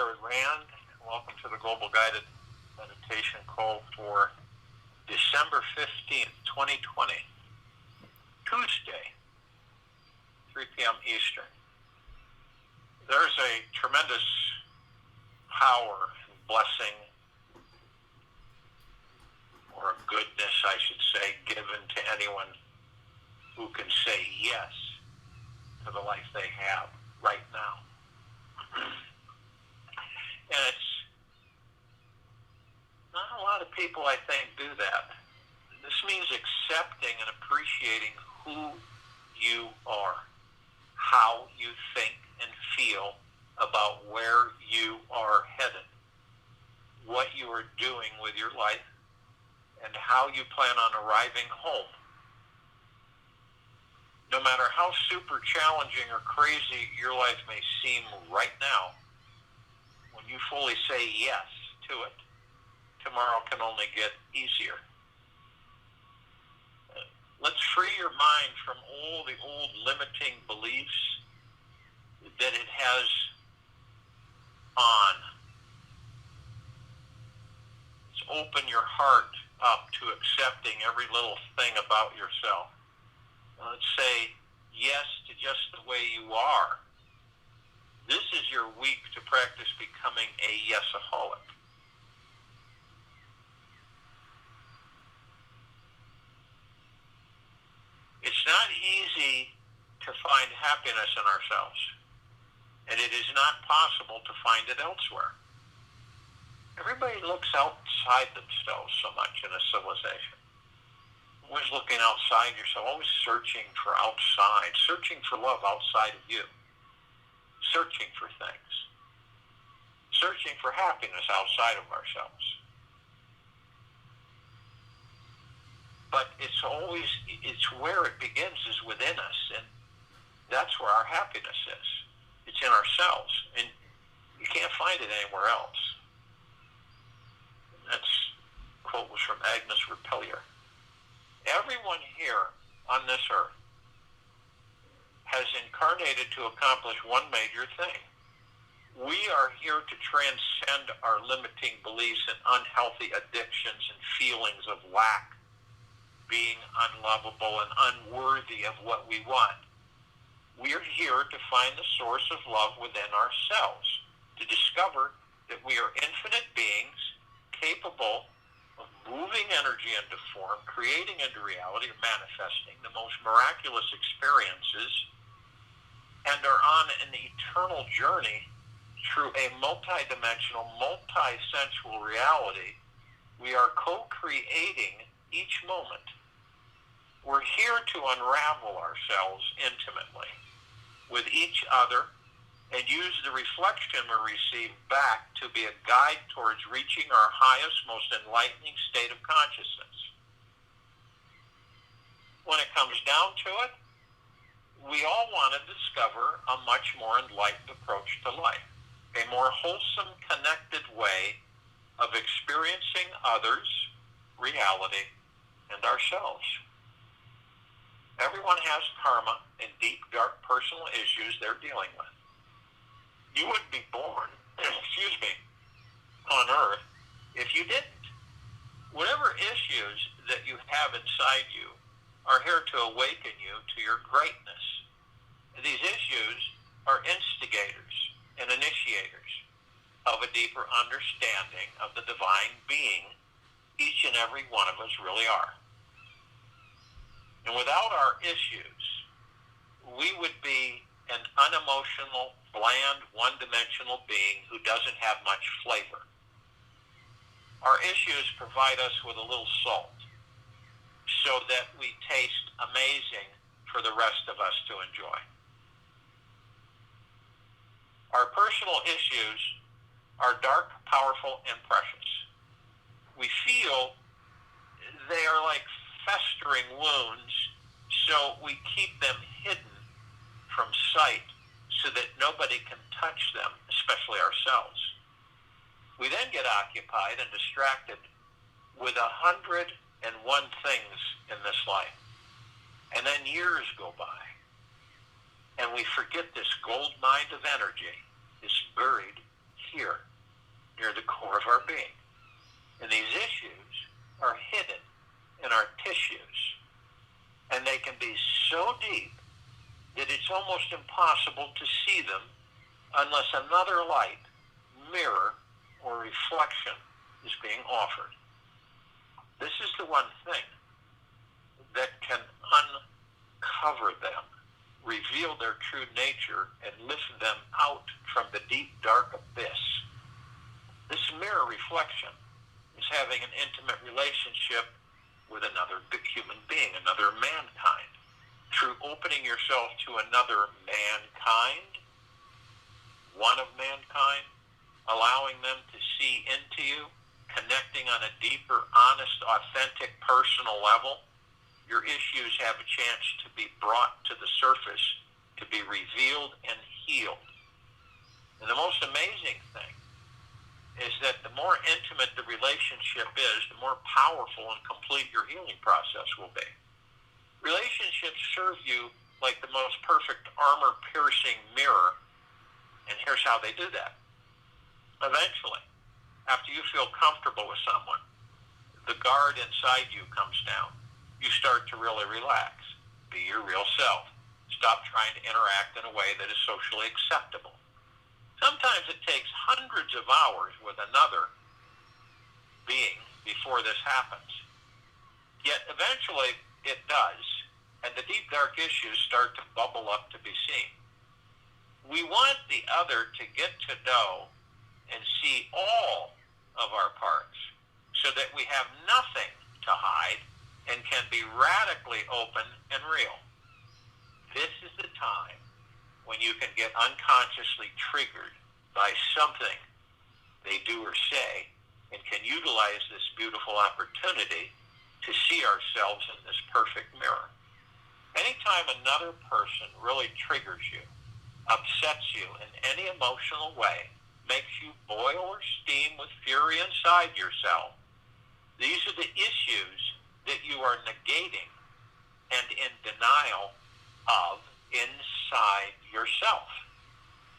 Larry Rand. Welcome to the Global Guided Meditation Call for December 15th, 2020, Tuesday, 3 p.m. Eastern. There's a tremendous power and blessing, or goodness, I should say, given to anyone who can say yes to the life they have right now. And it's not a lot of people, I think, do that. This means accepting and appreciating who you are, how you think and feel about where you are headed, what you are doing with your life, and how you plan on arriving home. No matter how super challenging or crazy your life may seem right now, when you fully say yes to it, tomorrow can only get easier. Let's free your mind from all the old limiting beliefs that it has on. Let's open your heart up to accepting every little thing about yourself. Let's say yes to just the way you are. This is your week to practice becoming a yesaholic. It's not easy to find happiness in ourselves, and it is not possible to find it elsewhere. Everybody looks outside themselves so much in a civilization. Always looking outside yourself, always searching for outside, searching for love outside of you, searching for things, searching for happiness outside of ourselves. But it's where it begins is within us, and that's where our happiness is. It's in ourselves, and you can't find it anywhere else. That quote was from Agnes Repellier. Everyone here on this earth has incarnated to accomplish one major thing. We are here to transcend our limiting beliefs and unhealthy addictions and feelings of lack, being unlovable and unworthy of what we want. We are here to find the source of love within ourselves, to discover that we are infinite beings capable of moving energy into form, creating into reality, or manifesting the most miraculous experiences, and are on an eternal journey through a multidimensional, multi-sensual reality. We are co-creating each moment. We're here to unravel ourselves intimately with each other and use the reflection we receive back to be a guide towards reaching our highest, most enlightening state of consciousness. When it comes down to it, we all want to discover a much more enlightened approach to life, a more wholesome, connected way of experiencing others, reality, and ourselves. Everyone has karma and deep, dark personal issues they're dealing with. You wouldn't be born, on Earth if you didn't. Whatever issues that you have inside you are here to awaken you to your greatness. These issues are instigators and initiators of a deeper understanding of the divine being each and every one of us really are. And without our issues, we would be an unemotional, bland, one-dimensional being who doesn't have much flavor. Our issues provide us with a little salt so that we taste amazing for the rest of us to enjoy. Our personal issues are dark, powerful, and precious. We feel they are like festering wounds, so we keep them hidden from sight so that nobody can touch them, especially ourselves. We then get occupied and distracted with 101 things in this life. And then years go by, and we forget this gold mine of energy is buried here almost impossible to see them unless another light, mirror, or reflection is being offered. This is the one thing that can uncover them, reveal their true nature, and lift them out from the deep, dark abyss. This mirror reflection is having an intimate relationship with another human being, another mankind. Through opening yourself to another mankind, one of mankind, allowing them to see into you, connecting on a deeper, honest, authentic, personal level, your issues have a chance to be brought to the surface, to be revealed and healed. And the most amazing thing is that the more intimate the relationship is, the more powerful and complete your healing process will be. Relationships serve you like the most perfect armor-piercing mirror, and here's how they do that. Eventually, after you feel comfortable with someone, the guard inside you comes down. You start to really relax. Be your real self. Stop trying to interact in a way that is socially acceptable. Sometimes it takes hundreds of hours with another being before this happens. Yet eventually it does, and the deep dark issues start to bubble up to be seen. We want the other to get to know and see all of our parts so that we have nothing to hide and can be radically open and real. This is the time when you can get unconsciously triggered by something they do or say and can utilize this beautiful opportunity to see ourselves in this perfect mirror. Anytime another person really triggers you, upsets you in any emotional way, makes you boil or steam with fury inside yourself, these are the issues that you are negating and in denial of inside yourself.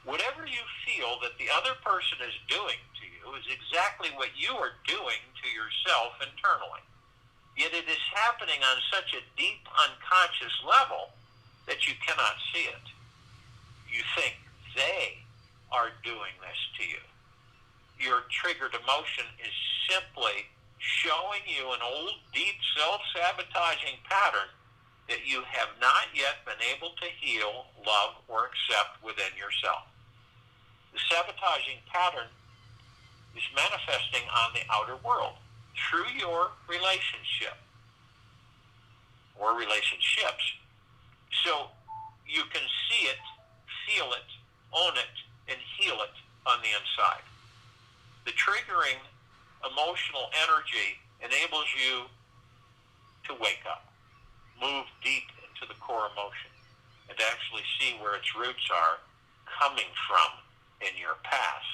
Whatever you feel that the other person is doing to you is exactly what you are doing to yourself internally. Yet it is happening on such a deep unconscious level that you cannot see it. You think they are doing this to you. Your triggered emotion is simply showing you an old, deep, self-sabotaging pattern that you have not yet been able to heal, love, or accept within yourself. The sabotaging pattern is manifesting on the outer world through your relationship or relationships. So you can see it, feel it, own it, and heal it on the inside. The triggering emotional energy enables you to wake up, move deep into the core emotion, and actually see where its roots are coming from in your past.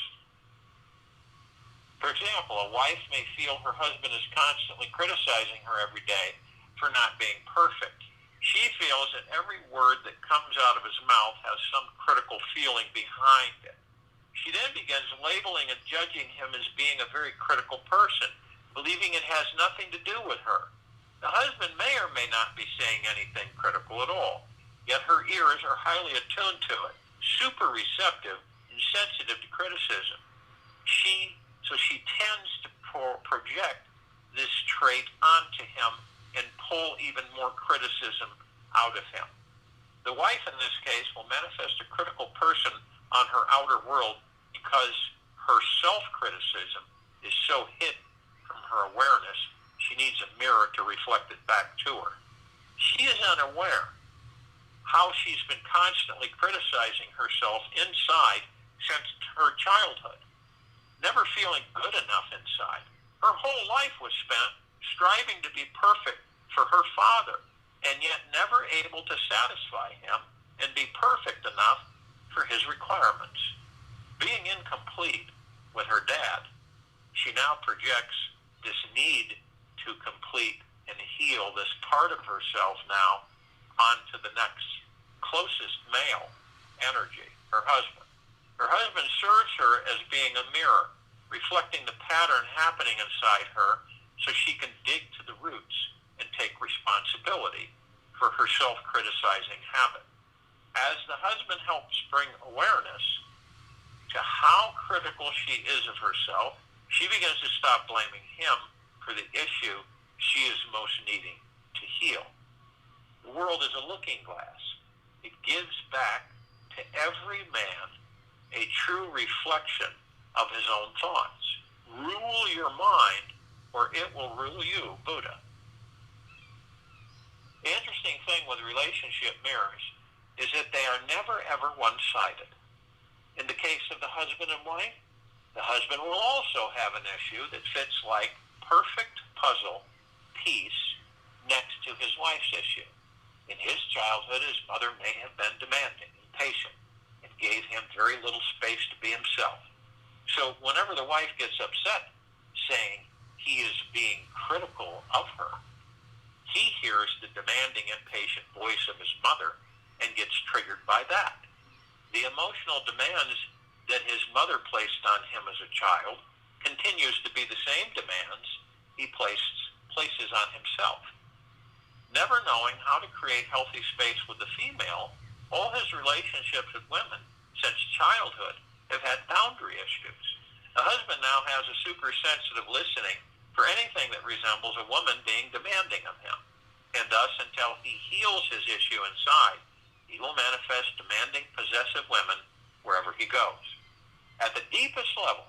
For example, a wife may feel her husband is constantly criticizing her every day for not being perfect. She feels that every word that comes out of his mouth has some critical feeling behind it. She then begins labeling and judging him as being a very critical person, believing it has nothing to do with her. The husband may or may not be saying anything critical at all, yet her ears are highly attuned to it, super receptive and sensitive to criticism. So she tends to project this trait onto him and pull even more criticism out of him. The wife in this case will manifest a critical person on her outer world because her self-criticism is so hidden from her awareness, she needs a mirror to reflect it back to her. She is unaware how she's been constantly criticizing herself inside since her childhood, never feeling good enough inside. Her whole life was spent striving to be perfect for her father, and yet never able to satisfy him and be perfect enough for his requirements. Being incomplete with her dad, she now projects this need to complete and heal this part of herself now onto the next closest male energy, her husband. Her husband serves her as being a mirror, reflecting the pattern happening inside her so she can dig to the roots and take responsibility for her self-criticizing habit. As the husband helps bring awareness to how critical she is of herself, she begins to stop blaming him for the issue she is most needing to heal. The world is a looking glass. It gives back to every man a true reflection of his own thoughts. Rule your mind, or it will rule you, Buddha. The interesting thing with relationship mirrors is that they are never, ever one-sided. In the case of the husband and wife, the husband will also have an issue that fits like perfect puzzle piece next to his wife's issue. In his childhood, his mother may have been demanding, impatient, and gave him very little space to be himself. So whenever the wife gets upset, saying he is being critical of her, he hears the demanding, impatient voice of his mother and gets triggered by that. The emotional demands that his mother placed on him as a child continues to be the same demands he places on himself. Never knowing how to create healthy space with the female, all his relationships with women since childhood have had boundary issues. The husband now has a super sensitive listening for anything that resembles a woman being demanding of him. And thus, until he heals his issue inside, he will manifest demanding, possessive women wherever he goes. At the deepest level,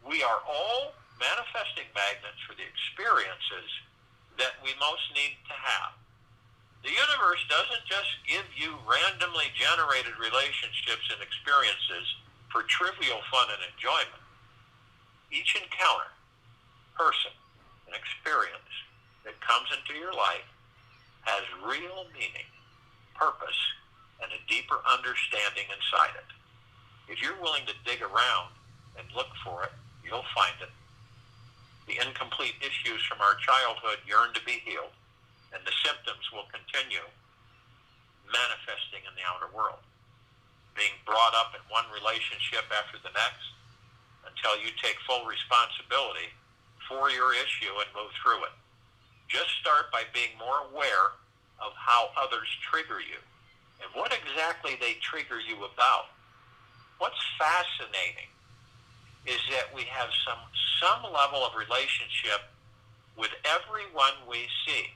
we are all manifesting magnets for the experiences that we most need to have. The universe doesn't just give you randomly generated relationships and experiences for trivial fun and enjoyment. Each encounter, person, and experience that comes into your life has real meaning, purpose, and a deeper understanding inside it. If you're willing to dig around and look for it, you'll find it. The incomplete issues from our childhood yearn to be healed, and the symptoms will continue manifesting in the outer world, being brought up in one relationship after the next until you take full responsibility for your issue and move through it. Just start by being more aware of how others trigger you and what exactly they trigger you about. What's fascinating is that we have some level of relationship with everyone we see,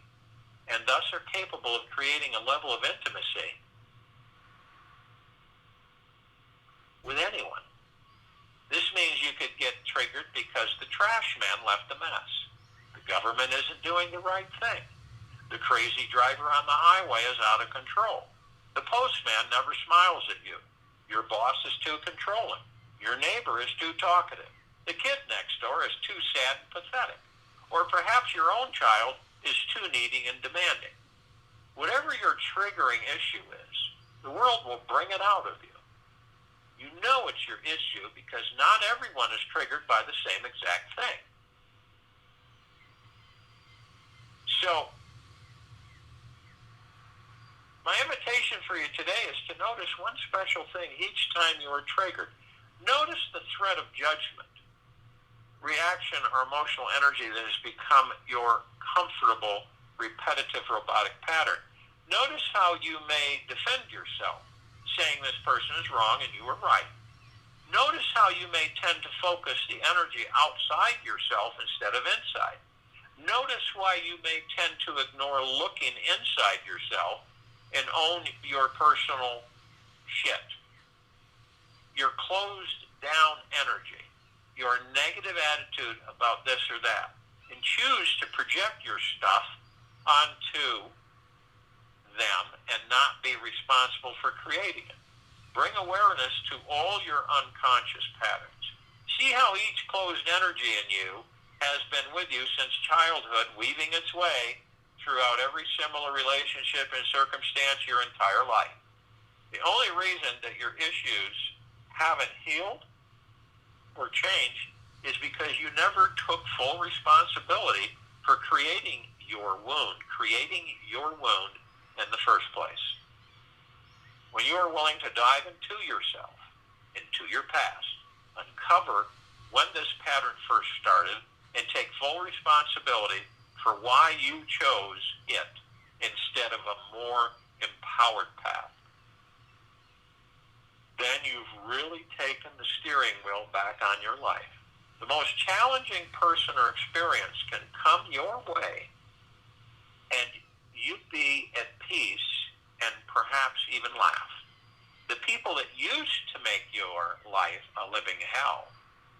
and thus are capable of creating a level of intimacy with anyone. This means you could get triggered because the trash man left a mess. The government isn't doing the right thing. The crazy driver on the highway is out of control. The postman never smiles at you. Your boss is too controlling. Your neighbor is too talkative. The kid next door is too sad and pathetic. Or perhaps your own child is too needy and demanding. Whatever your triggering issue is, the world will bring it out of you. You know it's your issue because not everyone is triggered by the same exact thing. So, my invitation for you today is to notice one special thing each time you are triggered. Notice the thread of judgment, reaction, or emotional energy that has become your comfortable, repetitive, robotic pattern. Notice how you may defend yourself, saying this person is wrong and you are right. Notice how you may tend to focus the energy outside yourself instead of inside. Notice why you may tend to ignore looking inside yourself and own your personal shit. Your closed down energy, your negative attitude about this or that, and choose to project your stuff onto them and not be responsible for creating it. Bring awareness to all your unconscious patterns. See how each closed energy in you has been with you since childhood, weaving its way throughout every similar relationship and circumstance your entire life. The only reason that your issues haven't healed or changed is because you never took full responsibility for creating your wound in the first place. When you are willing to dive into yourself, into your past, uncover when this pattern first started, and take full responsibility for why you chose it instead of a more empowered path, then you've really taken the steering wheel back on your life. The most challenging person or experience can come your way, and you be at peace and perhaps even laugh. The people that used to make your life a living hell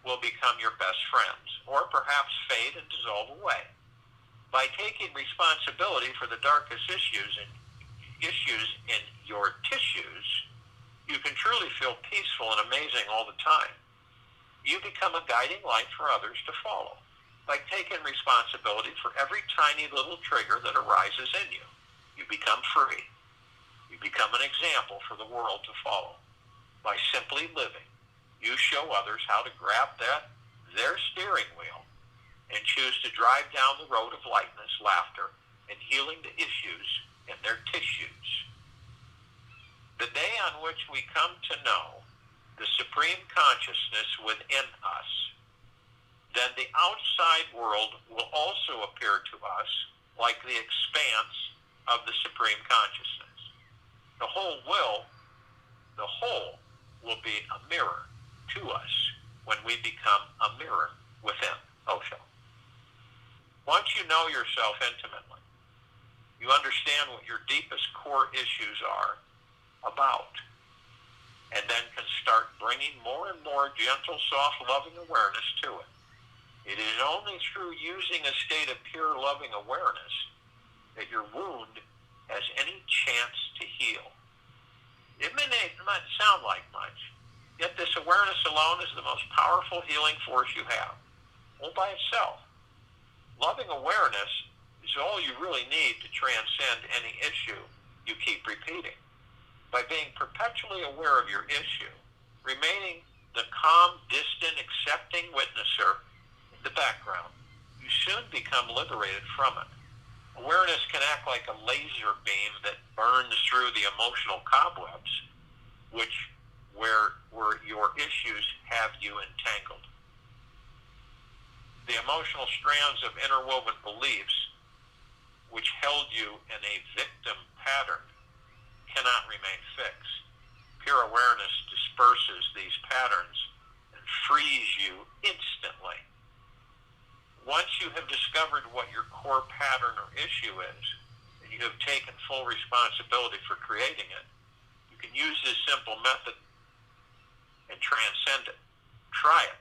will become your best friends, or perhaps fade and dissolve away. By taking responsibility for the darkest issues in your tissues, you can truly feel peaceful and amazing all the time. You become a guiding light for others to follow by taking responsibility for every tiny little trigger that arises in you. You become free. You become an example for the world to follow. By simply living, you show others how to grab their steering wheel and choose to drive down the road of lightness, laughter, and healing to issues in their tissues. The day on which we come to know the supreme consciousness within us, then the outside world will also appear to us like the expanse of the supreme consciousness. The whole will be a mirror to us when we become a mirror within Osho. Once you know yourself intimately, you understand what your deepest core issues are about, and then can start bringing more and more gentle, soft, loving awareness to it. It is only through using a state of pure, loving awareness that your wound has any chance to heal. It may not sound like much, yet this awareness alone is the most powerful healing force you have, all by itself. Loving awareness is all you really need to transcend any issue you keep repeating. By being perpetually aware of your issue, remaining the calm, distant, accepting witnesser in the background, you soon become liberated from it. Awareness can act like a laser beam that burns through the emotional cobwebs, where your issues have you entangled. The emotional strands of interwoven beliefs which held you in a victim pattern cannot remain fixed. Pure awareness disperses these patterns and frees you instantly. Once you have discovered what your core pattern or issue is, and you have taken full responsibility for creating it, you can use this simple method and transcend it. Try it.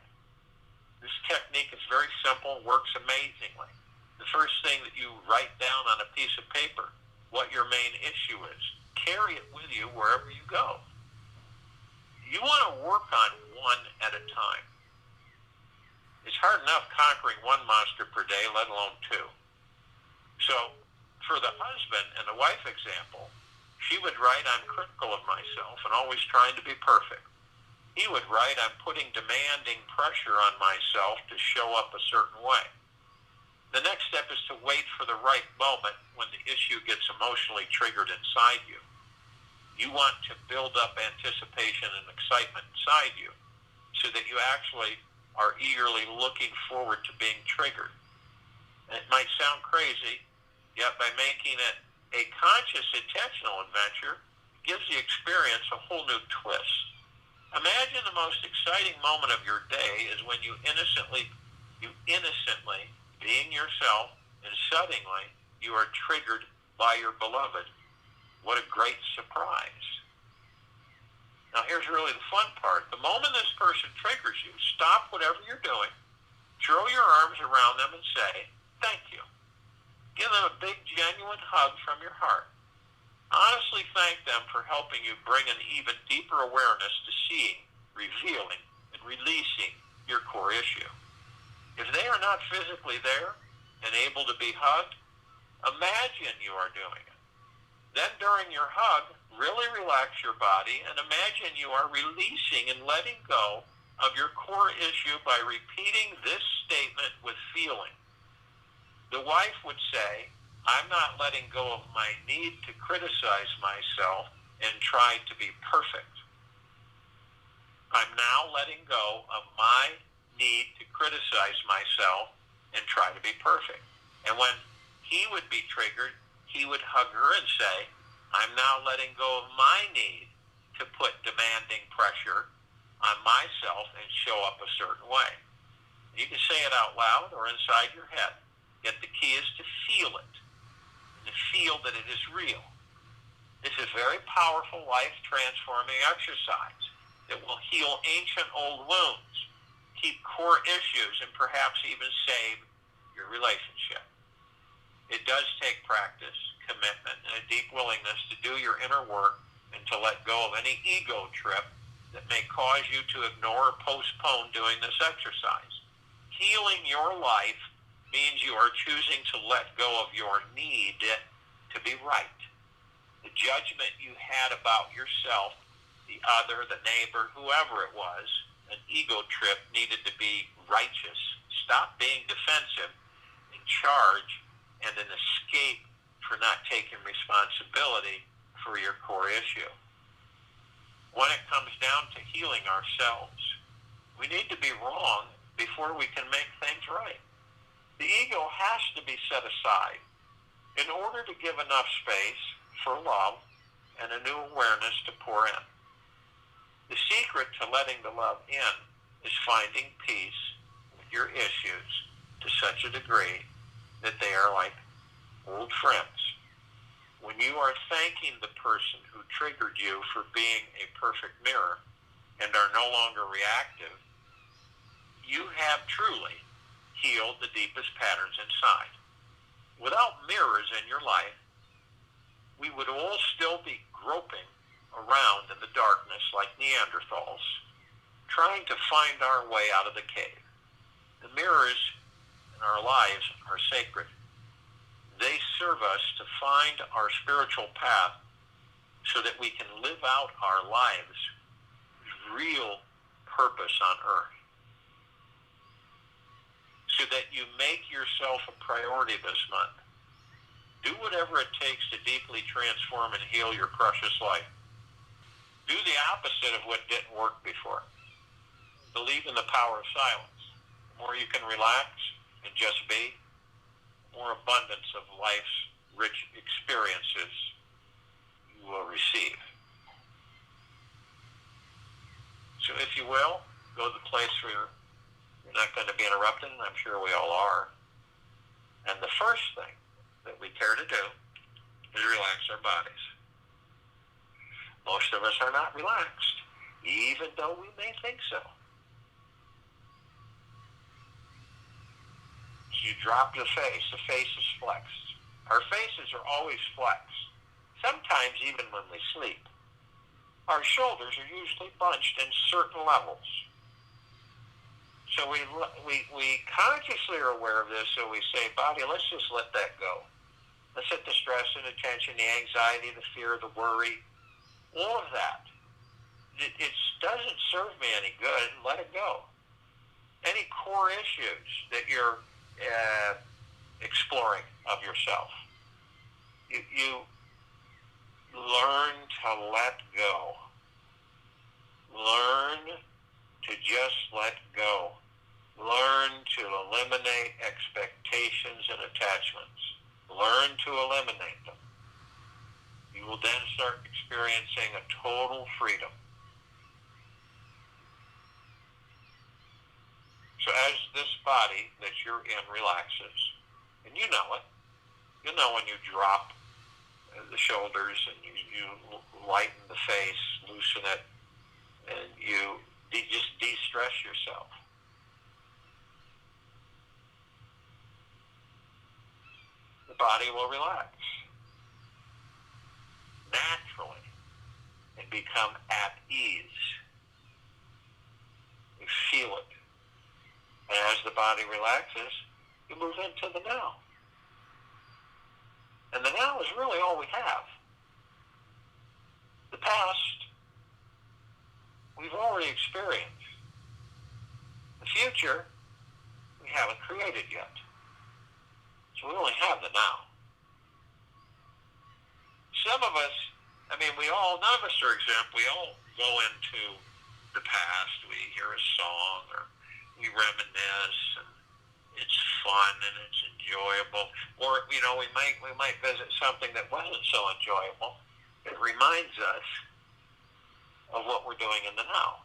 This technique is very simple, works amazingly. The first thing that you write down on a piece of paper, what your main issue is. Carry it with you wherever you go. You want to work on one at a time. It's hard enough conquering one monster per day, let alone two. So, for the husband and the wife example, she would write, I'm critical of myself and always trying to be perfect. He would write, I'm putting demanding pressure on myself to show up a certain way. The next step is to wait for the right moment when the issue gets emotionally triggered inside you. You want to build up anticipation and excitement inside you so that you actually are eagerly looking forward to being triggered. And it might sound crazy, yet by making it a conscious, intentional adventure, it gives the experience a whole new twist. Imagine the most exciting moment of your day is when you innocently, being yourself, and suddenly you are triggered by your beloved. What a great surprise. Now here's really the fun part. The moment this person triggers you, stop whatever you're doing, throw your arms around them and say, thank you. Give them a big, genuine hug from your heart. Honestly thank them for helping you bring an even deeper awareness to seeing, revealing, and releasing your core issue. If they are not physically there and able to be hugged, imagine you are doing it. Then during your hug, really relax your body and imagine you are releasing and letting go of your core issue by repeating this statement with feeling. The wife would say, I'm not letting go of my need to criticize myself and try to be perfect. I'm now letting go of my need to criticize myself and try to be perfect. And when he would be triggered, he would hug her and say, I'm now letting go of my need to to put demanding pressure on myself and show up a certain way. You can say it out loud or inside your head. Yet the key is to feel it, and to feel that it is real. This is very powerful, life-transforming exercise that will heal ancient old wounds, keep core issues, and perhaps even save your relationship. It does take practice, commitment, and a deep willingness to do your inner work and to let go of any ego trip that may cause you to ignore or postpone doing this exercise. Healing your life means you are choosing to let go of your need to be right. The judgment you had about yourself, the other, the neighbor, whoever it was, an ego trip needed to be righteous. Stop being defensive, in charge, and an escape for not taking responsibility for your core issue. When it comes down to healing ourselves, we need to be wrong before we can make things right. The ego has to be set aside in order to give enough space for love and a new awareness to pour in. The secret to letting the love in is finding peace with your issues to such a degree that they are like old friends. When you are thanking the person who triggered you for being a perfect mirror and are no longer reactive, you have truly healed the deepest patterns inside. Without mirrors in your life, we would all still be groping around in the darkness like Neanderthals, trying to find our way out of the cave. The mirrors in our lives are sacred. They serve us to find our spiritual path so that we can live out our lives with real purpose on earth. So that you make yourself a priority this month. Do whatever it takes to deeply transform and heal your precious life. Do the opposite of what didn't work before. Believe in the power of silence. The more you can relax and just be, the more abundance of life's rich experiences you will receive. So if you will, go to the place where you're not going to be interrupted, and I'm sure we all are. And the first thing that we care to do is relax our bodies. Most of us are not relaxed, even though we may think so. So you drop the face is flexed. Our faces are always flexed, sometimes even when we sleep. Our shoulders are usually bunched in certain levels. So we consciously are aware of this, so we say, body, let's just let that go. Let's let the stress and the tension, the anxiety, the fear, the worry, all of that. It doesn't serve me any good. Let it go. Any core issues that you're exploring of yourself, you learn to let go. Learn to just let go. Learn to eliminate expectations and attachments. Learn to eliminate them. You will then start experiencing a total freedom. So as this body that you're in relaxes, and you know it, you know when you drop the shoulders and you lighten the face, loosen it, and you just de-stress yourself. The body will relax naturally and become at ease. You feel it. And as the body relaxes, you move into the now. And the now is really all we have. The past, we've already experienced. The future, we haven't created yet. So we only have the now. Some of us, none of us are exempt. We all go into the past. We hear a song or we reminisce, and it's fun and it's enjoyable. Or, we might visit something that wasn't so enjoyable. It reminds us of what we're doing in the now.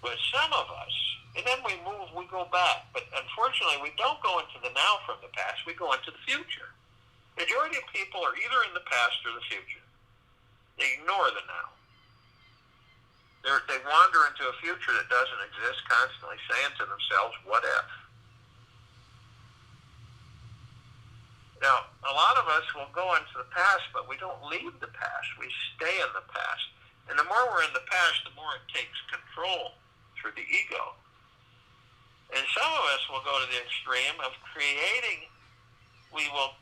But some of us, and then we move, we go back. But unfortunately, we don't go into the now from the past. We go into the future. The majority of people are either in the past or the future. They ignore the now. They wander into a future that doesn't exist, constantly saying to themselves, what if? Now, a lot of us will go into the past, but we don't leave the past. We stay in the past. And the more we're in the past, the more it takes control through the ego. And some of us will go to the extreme of creating. We will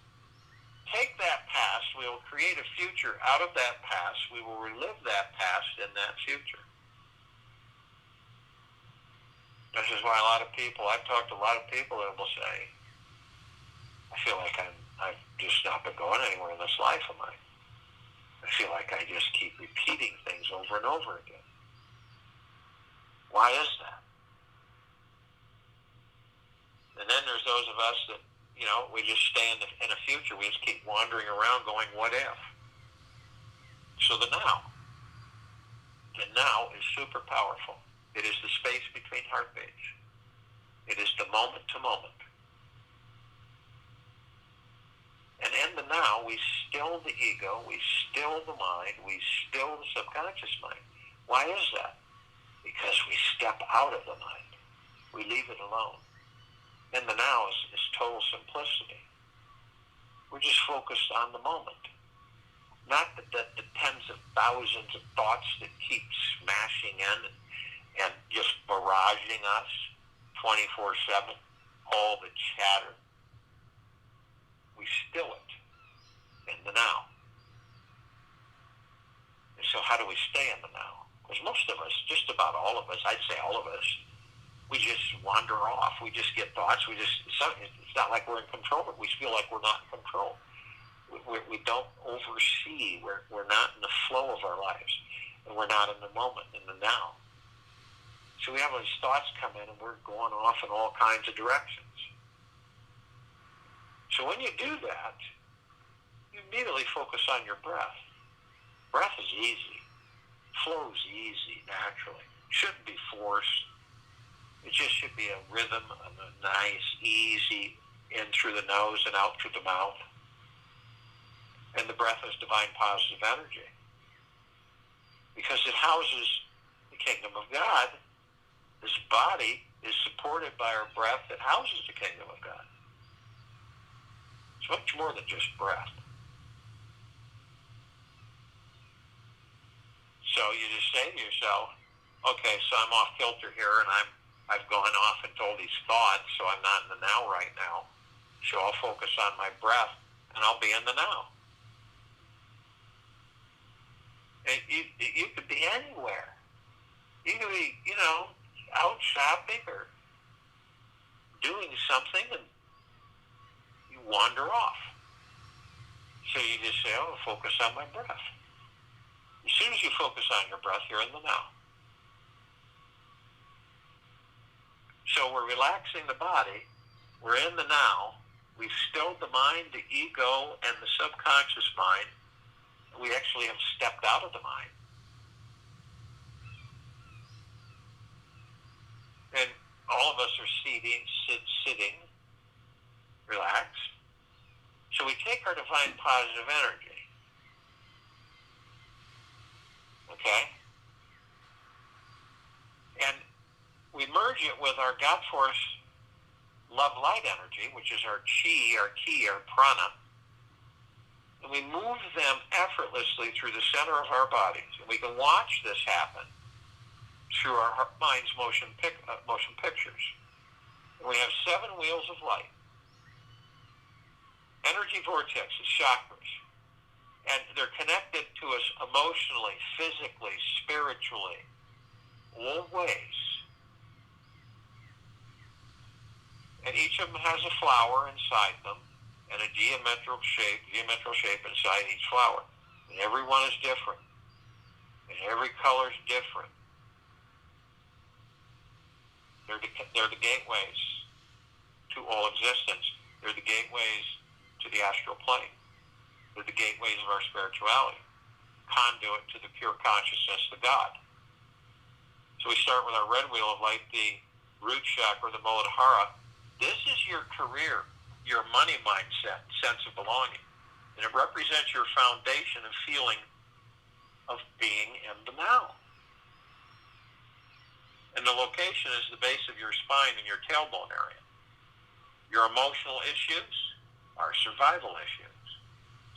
take that past, we will create a future out of that past, we will relive that past in that future. This is why a lot of people, I've talked to a lot of people that will say, I feel like I've just not been going anywhere in this life of mine. I feel like I just keep repeating things over and over again. Why is that? And then there's those of us that, we just stay in a future. We just keep wandering around going, what if? So the now is super powerful. It is the space between heartbeats. It is the moment to moment. And in the now, we still the ego, we still the mind, we still the subconscious mind. Why is that? Because we step out of the mind. We leave it alone. And the now is total simplicity. We're just focused on the moment. Not the tens of thousands of thoughts that keep smashing in and just barraging us 24/7, all the chatter. We still it in the now. And so how do we stay in the now? Because most of us, just about all of us, I'd say all of us, we just wander off. We just get thoughts. It's not like we're in control, but we feel like we're not in control. We don't oversee. We're not in the flow of our lives. And we're not in the moment, in the now. So we have these thoughts come in and we're going off in all kinds of directions. So when you do that, you immediately focus on your breath. Breath is easy. Flows easy, naturally. Shouldn't be forced. It just should be a rhythm, a nice, easy, in through the nose and out through the mouth. And the breath is divine positive energy. Because it houses the kingdom of God. This body is supported by our breath that houses the kingdom of God. It's much more than just breath. So you just say to yourself, okay, so I'm off kilter here and I've gone off and told these thoughts, so I'm not in the now right now. So I'll focus on my breath and I'll be in the now. And you could be anywhere. You could be, out shopping or doing something and you wander off. So you just say, focus on my breath. As soon as you focus on your breath, you're in the now. So we're relaxing the body. We're in the now. We've stilled the mind, the ego, and the subconscious mind. We actually have stepped out of the mind. And all of us are sitting, relaxed. So we take our divine positive energy. Okay? And we merge it with our God Force love light energy, which is our chi, our ki, our prana. And we move them effortlessly through the center of our bodies. And we can watch this happen through our mind's motion pictures. And we have 7 wheels of light. Energy vortexes, chakras. And they're connected to us emotionally, physically, spiritually, all ways. And each of them has a flower inside them and a geometrical shape inside each flower. And every one is different. And every color is different. They're the gateways to all existence. They're the gateways to the astral plane. They're the gateways of our spirituality. conduit to the pure consciousness, the God. So we start with our red wheel of light, the root chakra, the Muladhara. This is your career, your money mindset, sense of belonging. And it represents your foundation and feeling of being in the now. And the location is the base of your spine and your tailbone area. Your emotional issues are survival issues,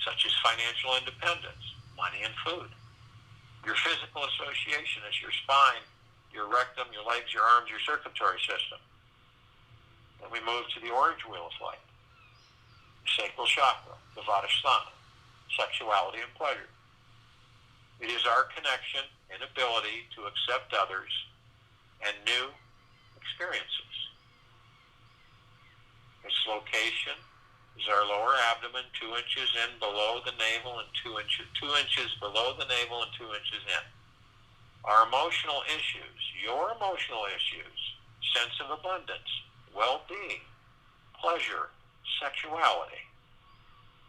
such as financial independence, money and food. Your physical association is your spine, your rectum, your legs, your arms, your circulatory system. Then we move to the orange wheel of light, the sacral chakra, the Vadasthana, sexuality and pleasure. It is our connection and ability to accept others and new experiences. Its location is our lower abdomen, 2 inches in below the navel and 2 inches below the navel and 2 inches in. Our emotional issues, your emotional issues, sense of abundance, well-being, pleasure, sexuality.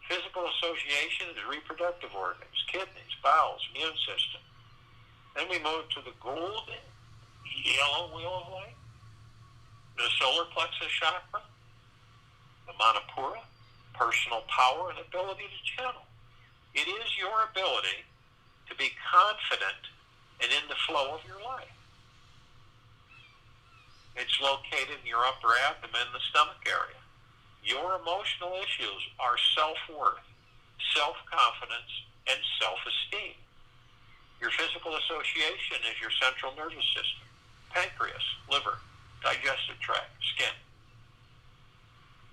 Physical association is reproductive organs, kidneys, bowels, immune system. Then we move to the golden yellow wheel of light, the solar plexus chakra, the Manipura, personal power and ability to channel. It is your ability to be confident and in the flow of your life. It's located in your upper abdomen, the stomach area. Your emotional issues are self-worth, self-confidence, and self-esteem. Your physical association is your central nervous system, pancreas, liver, digestive tract, skin.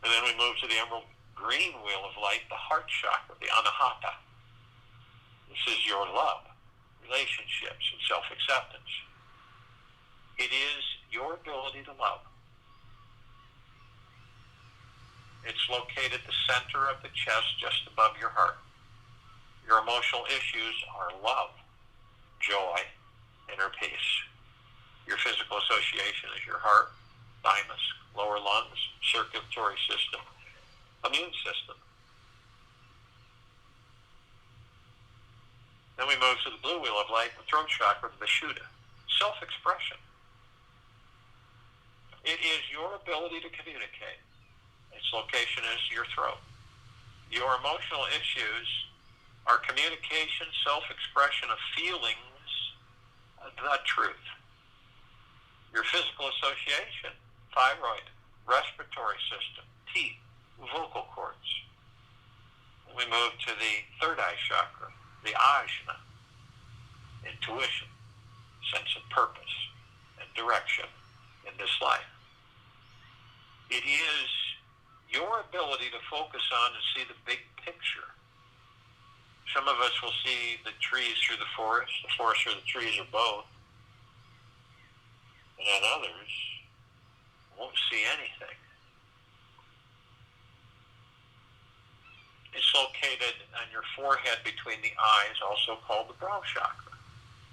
And then we move to the emerald green wheel of light, the heart chakra, the Anahata. This is your love, relationships, and self-acceptance. It is your ability to love. It's located at the center of the chest, just above your heart. Your emotional issues are love, joy, inner peace. Your physical association is your heart, thymus, lower lungs, circulatory system, immune system. Then we move to the blue wheel of light, the throat chakra, the Vishuddha, self-expression. It is your ability to communicate. Its location is your throat. Your emotional issues are communication, self-expression of feelings, the truth. Your physical association, thyroid, respiratory system, teeth, vocal cords. We move to the third eye chakra, the Ajna, intuition, sense of purpose and direction in this life. It is your ability to focus on and see the big picture. Some of us will see the trees through the forest or the trees, or both. And then others won't see anything. It's located on your forehead between the eyes, also called the brow chakra.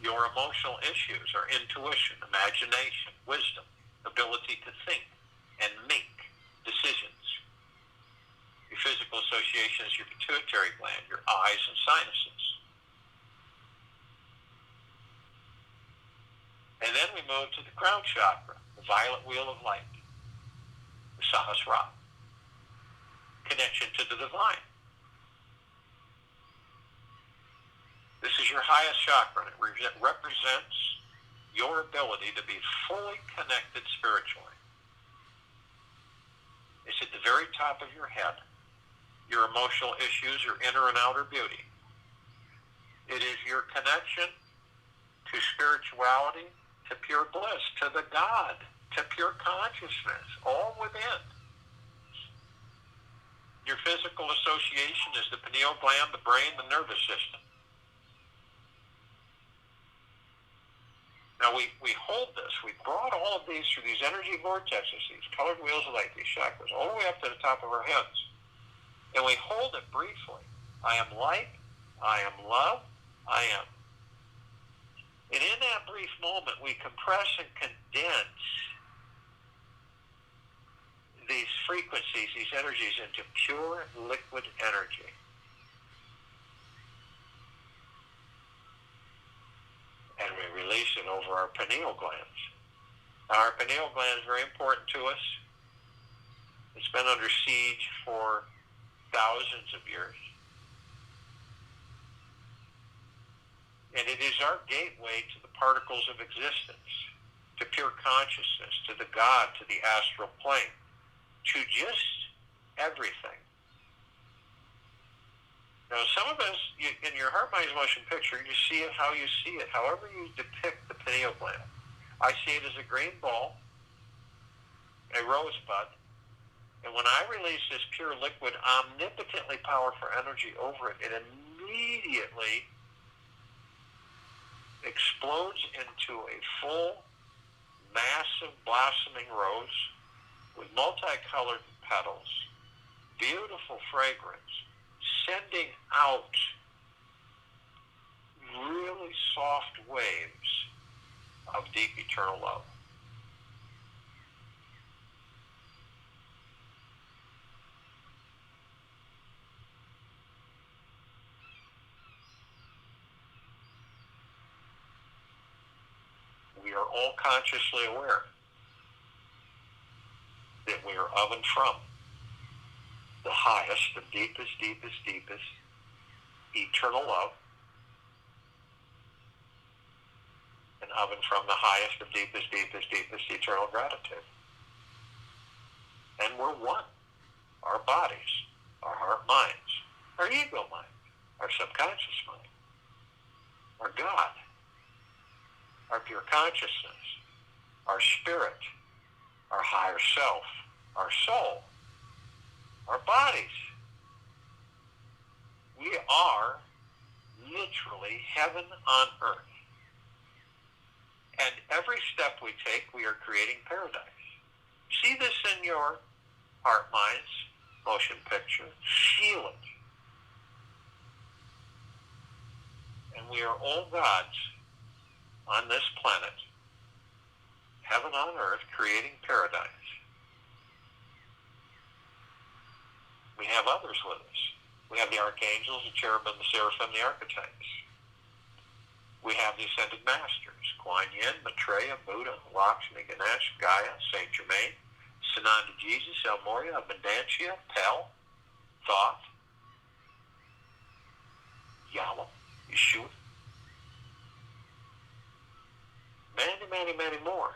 Your emotional issues are intuition, imagination, wisdom, ability to think and make decisions. Your physical association is your pituitary gland, your eyes and sinuses. And then we move to the crown chakra, the violet wheel of light, the Sahasrara, connection to the divine. This is your highest chakra, and it represents your ability to be fully connected spiritually. It's at the very top of your head. Your emotional issues are inner and outer beauty. It is your connection to spirituality, to pure bliss, to the God, to pure consciousness, all within. Your physical association is the pineal gland, the brain, the nervous system. Now we hold this. We brought all of these through these energy vortexes, these colored wheels of light, these chakras, all the way up to the top of our heads. And we hold it briefly. I am light. I am love. I am. And in that brief moment, we compress and condense these frequencies, these energies, into pure liquid energy. pineal glands. Now, our pineal gland is very important to us. It's been under siege for thousands of years. And it is our gateway to the particles of existence, to pure consciousness, to the God, to the astral plane, to just everything. Now, some of us, in your heart, mind, emotion picture, you see it how you see it, however you depict the pineal gland. I see it as a green ball, a rosebud, and when I release this pure liquid, omnipotently powerful energy over it, it immediately explodes into a full, massive, blossoming rose with multicolored petals, beautiful fragrance, sending out really soft waves of deep eternal love. We are all consciously aware that we are of and from the highest, the deepest, deepest, deepest eternal love, and of and from the highest, the deepest, deepest, deepest eternal gratitude. And we're one. Our bodies, our heart minds, our ego mind, our subconscious mind, our God, our pure consciousness, our spirit, our higher self, our soul, our bodies. We are literally heaven on earth. And every step we take, we are creating paradise. See this in your heart, minds, motion picture. Feel it. And we are all gods on this planet, heaven on earth, creating paradise. We have others with us. We have the archangels, the cherubim, the seraphim, the archetypes. We have the ascended masters, Kuan Yin, Maitreya, Buddha, Lakshmi, Ganesh, Gaia, Saint Germain, Sananda Jesus, El Morya, Abundancia, Pel, Thoth, Yahweh, Yeshua. Many, many, many more.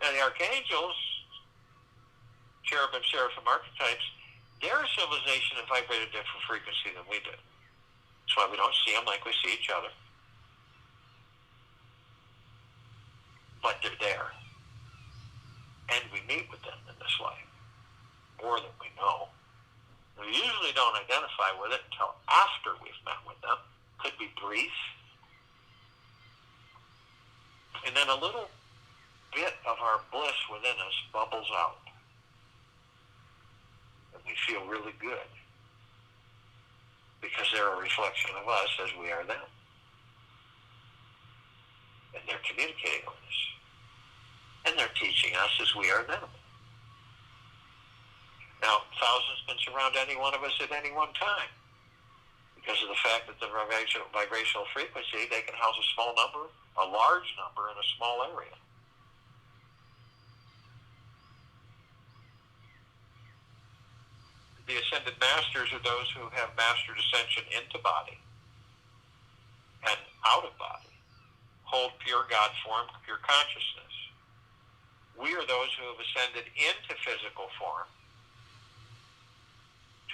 Now the archangels, cherubim, seraphim, archetypes, their civilization and vibrate at a different frequency than we do. That's why we don't see them like we see each other. But they're there. And we meet with them in this life, more than we know. We usually don't identify with it until after we've met with them. Could be brief. And then a little bit of our bliss within us bubbles out. And we feel really good because they're a reflection of us as we are them. And they're communicating with us. And they're teaching us as we are them. Now, thousands can surround any one of us at any one time. Because of the fact that the vibrational frequency, they can house a small number, a large number in a small area. The ascended masters are those who have mastered ascension into body and out of body, hold pure God form, pure consciousness. We are those who have ascended into physical form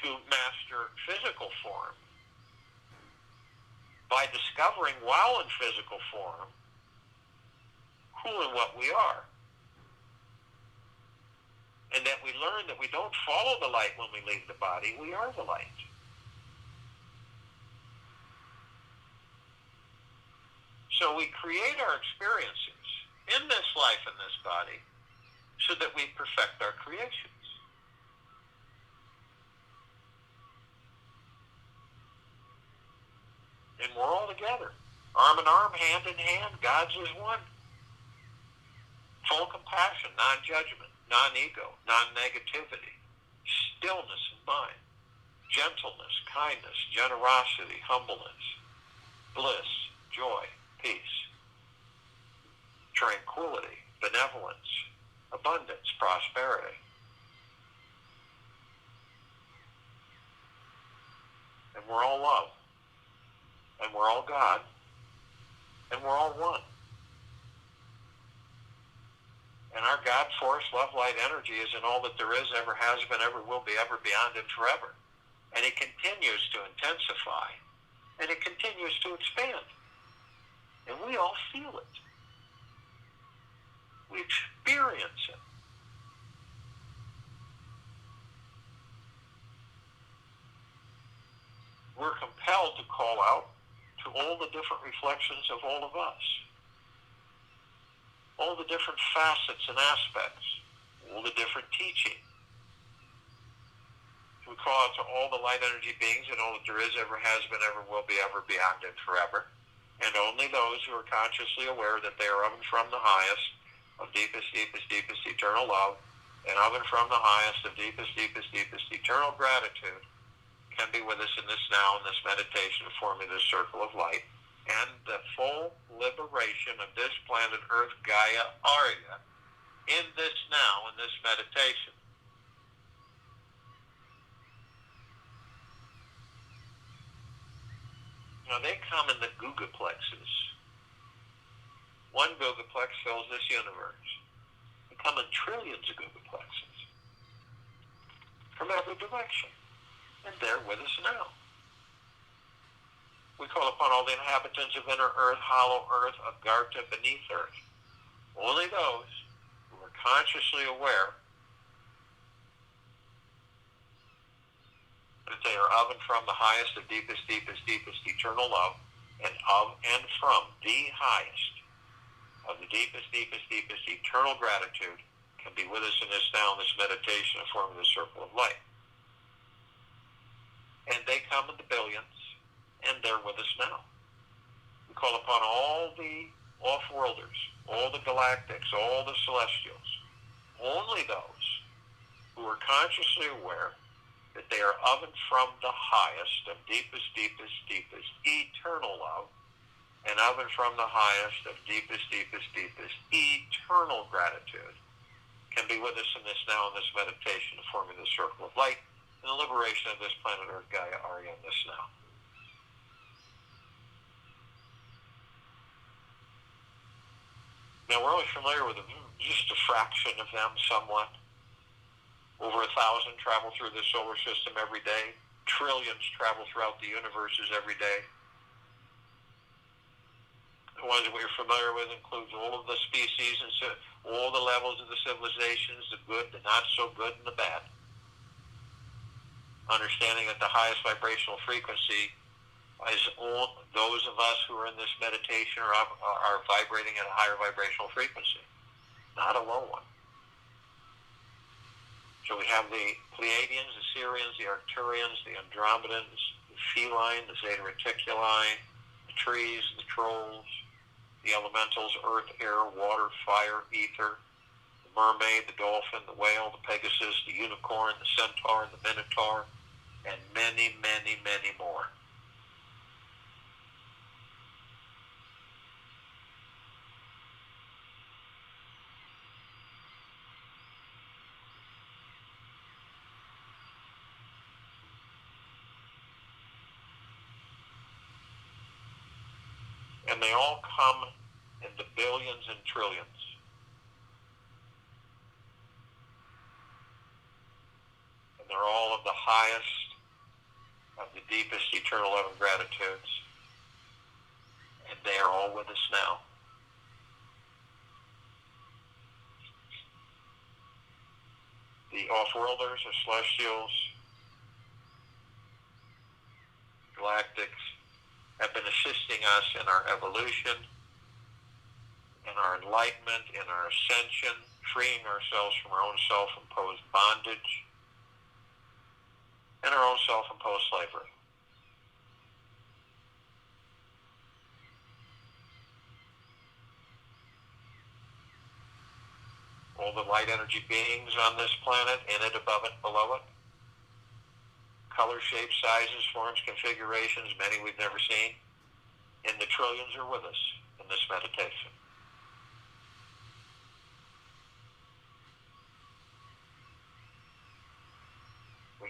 to master physical form by discovering while in physical form who and what we are. And that we learn that we don't follow the light when we leave the body, we are the light. So we create our experiences in this life, in this body, so that we perfect our creations. And we're all together, arm in arm, hand in hand. God's is one. Full compassion, non-judgment, non-ego, non-negativity, stillness of mind, gentleness, kindness, generosity, humbleness, bliss, joy, peace, tranquility, benevolence, abundance, prosperity. And we're all love. And we're all God. And we're all one. And our God force, love, light, energy is in all that there is, ever has been, ever will be, ever beyond, and forever. And it continues to intensify. And it continues to expand. And we all feel it. We experience it. We're compelled to call out to all the different reflections of all of us. All the different facets and aspects. All the different teaching. We call out to all the light energy beings and all that there is, ever has been, ever will be, ever beyond, and forever. And only those who are consciously aware that they are of and from the highest, of deepest, deepest, deepest eternal love, and of and from the highest, of deepest, deepest, deepest eternal gratitude, can be with us in this now, in this meditation, forming this circle of light, and the full liberation of this planet Earth, Gaia, Arya, in this now, in this meditation. Now, they come in the gugaplexes. One gugaplex fills this universe. They come in trillions of gugaplexes from every direction. And they're with us now. We call upon all the inhabitants of inner earth, hollow earth, Agartha, beneath earth. Only those who are consciously aware that they are of and from the highest, of deepest, deepest, deepest eternal love, and of and from the highest of the deepest, deepest, deepest eternal gratitude, can be with us in this now, in this meditation, and forming the circle of light. And they come in the billions, and they're with us now. We call upon all the off-worlders, all the galactics, all the celestials, only those who are consciously aware that they are of and from the highest, of deepest, deepest, deepest eternal love, and of and from the highest, of deepest, deepest, deepest eternal gratitude, can be with us in this now, in this meditation, forming the circle of light, and the liberation of this planet Earth, Gaia, Arya, in this now. Now, we're only familiar with just a fraction of them, somewhat. Over 1,000 travel through the solar system every day. Trillions travel throughout the universes every day. The ones that we're familiar with includes all of the species and all the levels of the civilizations, the good, the not so good, and the bad. Understanding that the highest vibrational frequency is all those of us who are in this meditation are vibrating at a higher vibrational frequency, not a low one. So we have the Pleiadians, the Sirians, the Arcturians, the Andromedans, the Feline, the Zeta Reticuli, the trees, the trolls, the elementals, earth, air, water, fire, ether, the mermaid, the dolphin, the whale, the Pegasus, the unicorn, the centaur, the minotaur, and many, many, many more. And they all come in the billions and trillions. And they're all of the highest, of the deepest eternal love and gratitudes. And they are all with us now. The off-worlders, the celestials, galactics, have been assisting us in our evolution, in our enlightenment, in our ascension, freeing ourselves from our own self-imposed bondage and our own self-imposed slavery. All the light energy beings on this planet, in it, above it, below it, color, shapes, sizes, forms, configurations, many we've never seen, in the trillions are with us in this meditation.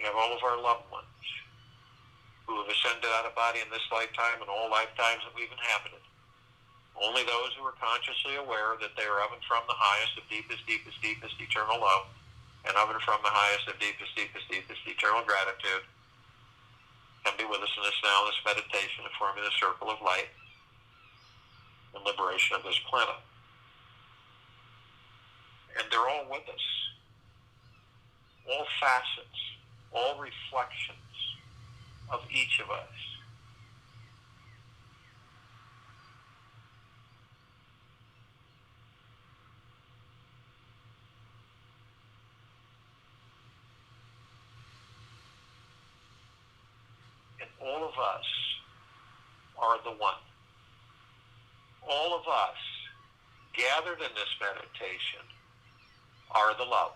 have all of our loved ones who have ascended out of body in this lifetime and all lifetimes that we've inhabited. Only those who are consciously aware that they are of and from the highest of deepest, deepest, deepest eternal love, and of and from the highest of deepest, deepest, deepest eternal gratitude can be with us in this now, this meditation of forming the circle of light and liberation of this planet. And they're all with us. All facets, all reflections of each of us. And all of us are the one. All of us gathered in this meditation are the love,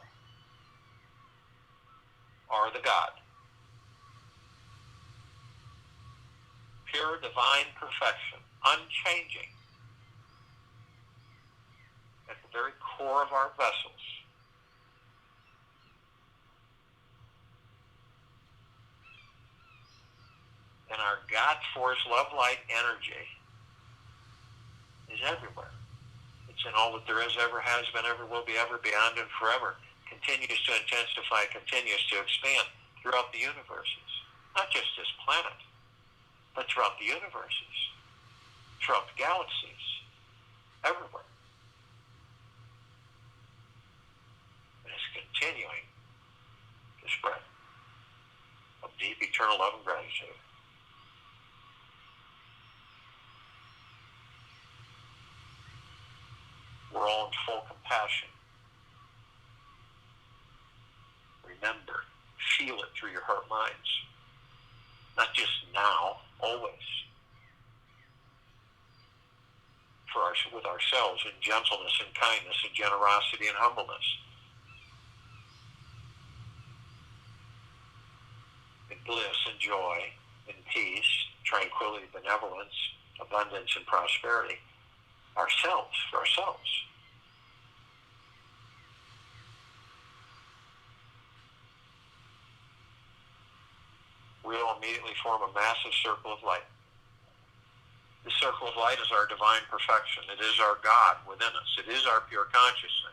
are the God. Pure divine perfection, unchanging, at the very core of our vessels. And our God force, love, light, energy is everywhere. It's in all that there is, ever has been, ever will be, ever, beyond, and forever. Continues to intensify, continues to expand throughout the universes. Not just this planet, but throughout the universes, throughout the galaxies, everywhere. And it's continuing to spread of deep eternal love and gratitude. We're all in full compassion. Remember, feel it through your heart minds. Not just now, always. With ourselves in gentleness and kindness and generosity and humbleness. In bliss and joy, in peace, tranquility, benevolence, abundance, and prosperity. Ourselves, for ourselves. We will immediately form a massive circle of light. The circle of light is our divine perfection. It is our God within us. It is our pure consciousness.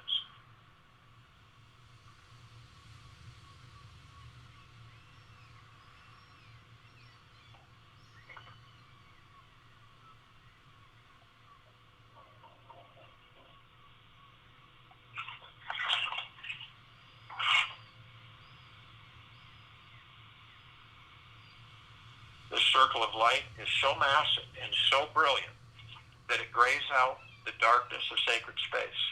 This circle of light is so massive and so brilliant that it grays out the darkness of sacred space.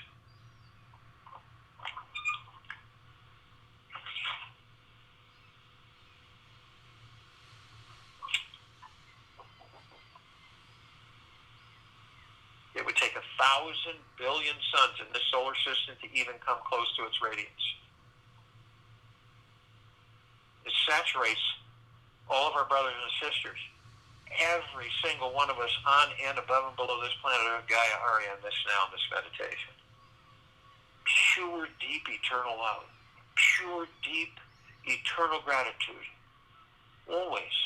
It would take 1,000 billion suns in this solar system to even come close to its radiance. It saturates all of our brothers and sisters, every single one of us on and above and below this planet of Gaia, Arya, in this now, in this meditation. Pure, deep, eternal love. Pure, deep, eternal gratitude. Always.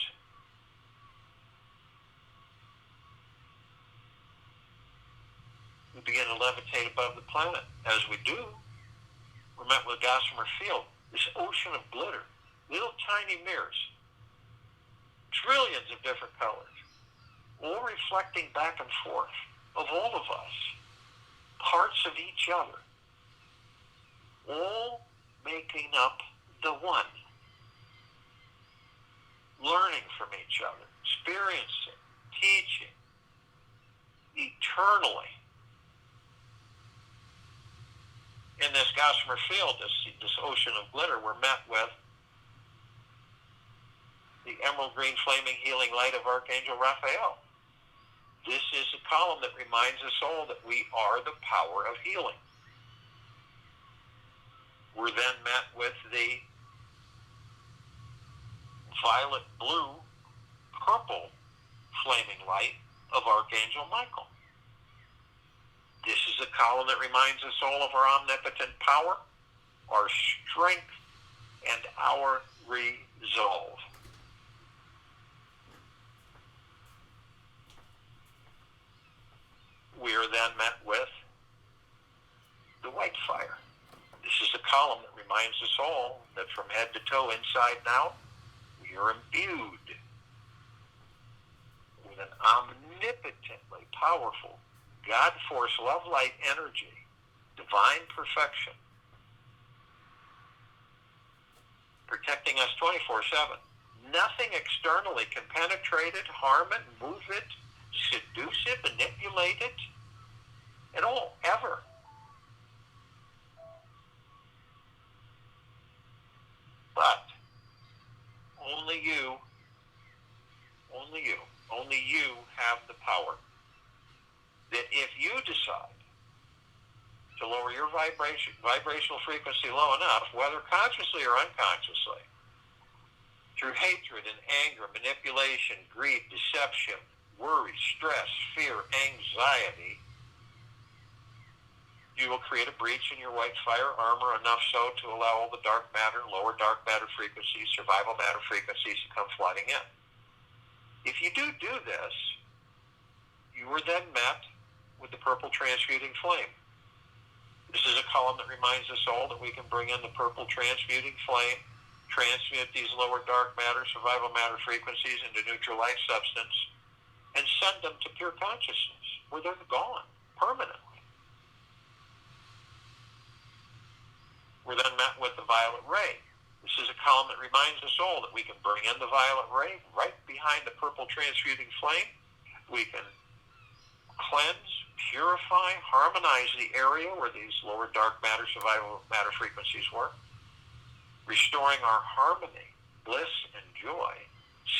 We begin to levitate above the planet. As we do, we're met with a gossamer field, this ocean of glitter, little tiny mirrors, trillions of different colors, all reflecting back and forth of all of us, parts of each other, all making up the one, learning from each other, experiencing, teaching, eternally. In this gossamer field, this ocean of glitter, we're met with the emerald green flaming healing light of Archangel Raphael. This is a column that reminds us all that we are the power of healing. We're then met with the violet blue, purple flaming light of Archangel Michael. This is a column that reminds us all of our omnipotent power, our strength, and our resilience. dissolve. We are then met with the white fire. This is a column that reminds us all that from head to toe, inside and out, we are imbued with an omnipotently powerful God force, love, light, energy, divine perfection, protecting us 24/7. Nothing externally can penetrate it, harm it, move it, seduce it, manipulate it at all, ever. But only you have the power that if you decide to lower your vibrational frequency low enough, whether consciously or unconsciously, through hatred and anger, manipulation, greed, deception, worry, stress, fear, anxiety, you will create a breach in your white fire armor, enough so to allow all the dark matter, lower dark matter frequencies, survival matter frequencies to come flooding in. If you do this, you are then met with the purple transmuting flame. This is a column that reminds us all that we can bring in the purple transmuting flame, transmute these lower dark matter, survival matter frequencies into neutral light substance, and send them to pure consciousness, where they're gone permanently. We're then met with the violet ray. This is a column that reminds us all that we can bring in the violet ray right behind the purple transmuting flame. We can cleanse, purify, harmonize the area where these lower dark matter, survival matter frequencies were, restoring our harmony, bliss, and joy,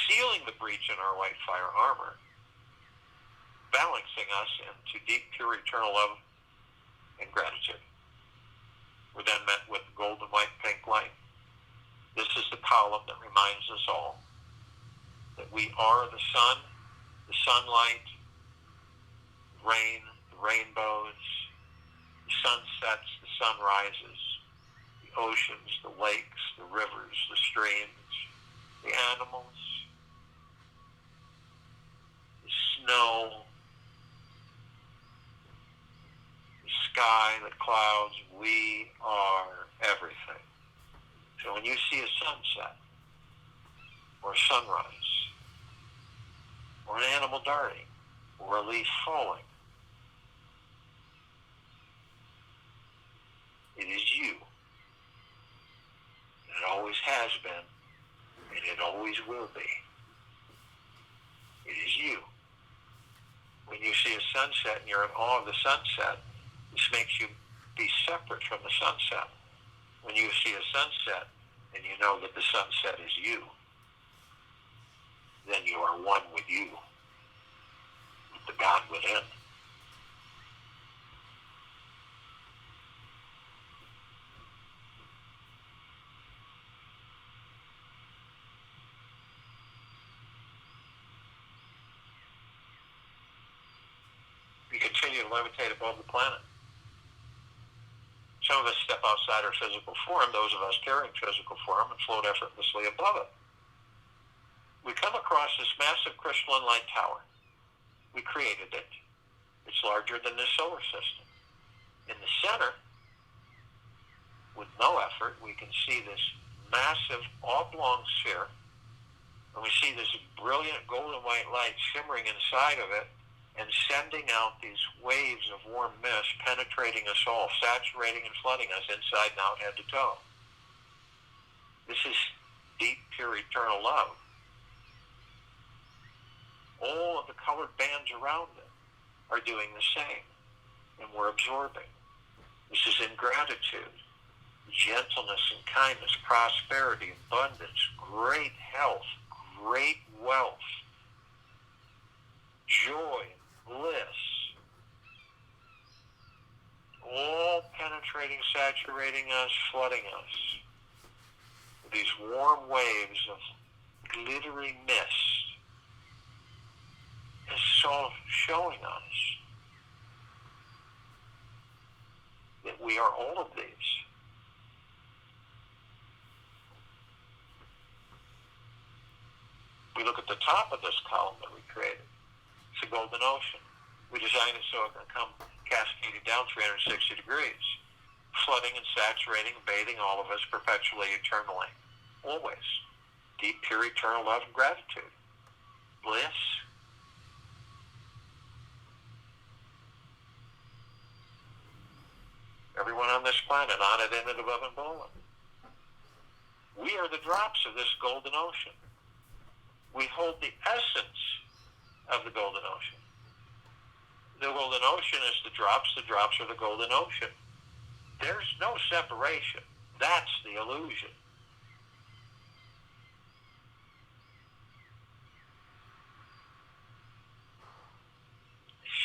sealing the breach in our white fire armor, balancing us into deep, pure, eternal love and gratitude. We're then met with golden, white, pink light. This is the column that reminds us all that we are the sun, the sunlight, rain, the rainbows, the sunsets, the sunrises, the oceans, the lakes, the rivers, the streams, the animals, the snow, the sky, the clouds. We are everything. So when you see a sunset, or a sunrise, or an animal darting, or a leaf falling, it is you. It always has been, and it always will be. It is you. When you see a sunset and you're in awe of the sunset, this makes you be separate from the sunset. When you see a sunset and you know that the sunset is you, then you are one with you, with the God within. We continue to levitate above the planet. Some of us step outside our physical form, those of us carrying physical form, and float effortlessly above it. We come across this massive crystalline light tower. We created it. It's larger than the solar system. In the center, with no effort, we can see this massive oblong sphere, and we see this brilliant golden white light shimmering inside of it and sending out these waves of warm mist, penetrating us all, saturating and flooding us inside and out, head to toe. This is deep, pure, eternal love. All of the colored bands around it are doing the same, and we're absorbing. This is in gratitude, gentleness and kindness, prosperity, abundance, great health, great wealth, joy, bliss, all penetrating, saturating us, flooding us with these warm waves of glittery mist. It's all showing us that we are all of these. We look at the top of this column that we created. It's a golden ocean. We designed it so it can come cascading down 360 degrees, flooding and saturating, bathing all of us perpetually, eternally, always. Deep, pure, eternal love and gratitude. Bliss. Everyone on this planet, on it, in it, above and below it. We are the drops of this golden ocean. We hold the essence of the golden ocean. The golden ocean is the drops are the golden ocean. There's no separation. That's the illusion.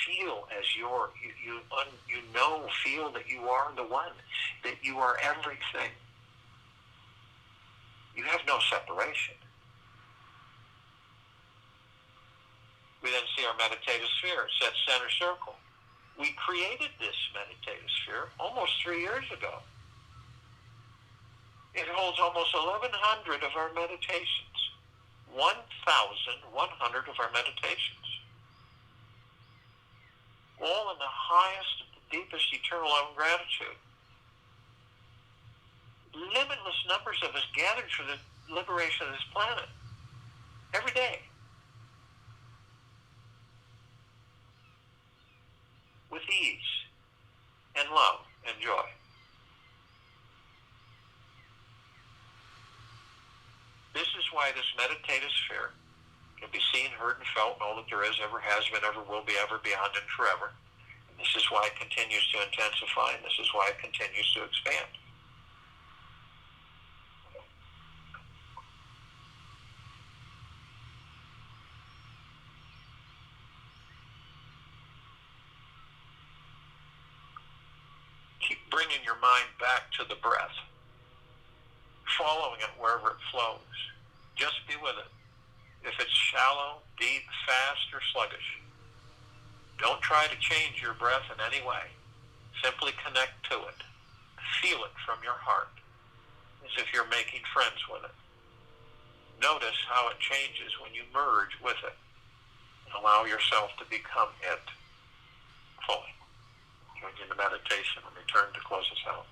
Feel as feel that you are the one, that you are everything. You have no separation. We then see our meditative sphere. It's that center circle. We created this meditative sphere almost 3 years ago. It holds almost 1,100 of our meditations. 1,100 of our meditations. All in the highest, deepest eternal love and gratitude. Limitless numbers of us gathered for the liberation of this planet. Every day. With ease and love and joy. This is why this meditative sphere can be seen, heard, and felt, and all that there is, ever has been, ever will be, ever, beyond, and forever. And this is why it continues to intensify, and this is why it continues to expand. Keep bringing your mind back to the breath, following it wherever it flows. Just be with it. If it's shallow, deep, fast, or sluggish, don't try to change your breath in any way. Simply connect to it. Feel it from your heart, as if you're making friends with it. Notice how it changes when you merge with it, and allow yourself to become it fully. Join you in the meditation and return to close us out.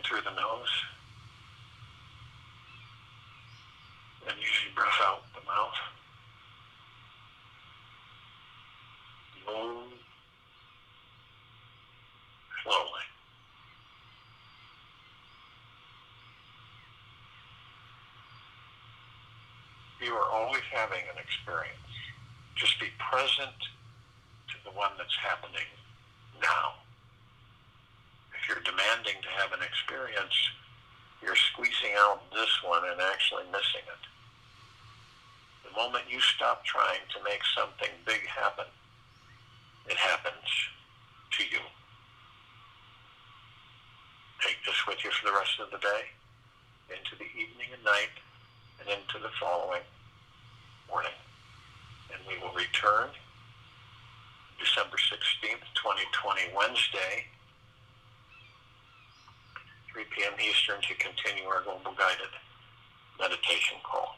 through the nose. And use your breath out the mouth. Move slowly. You are always having an experience. Just be present to the one that's happening now. If you're demanding to have an experience, you're squeezing out this one and actually missing it. The moment you stop trying to make something big happen, it happens to you. Take this with you for the rest of the day, into the evening and night, and into the following morning. And we will return December 16th, 2020, Wednesday, 3 p.m. Eastern, to continue our global guided meditation call.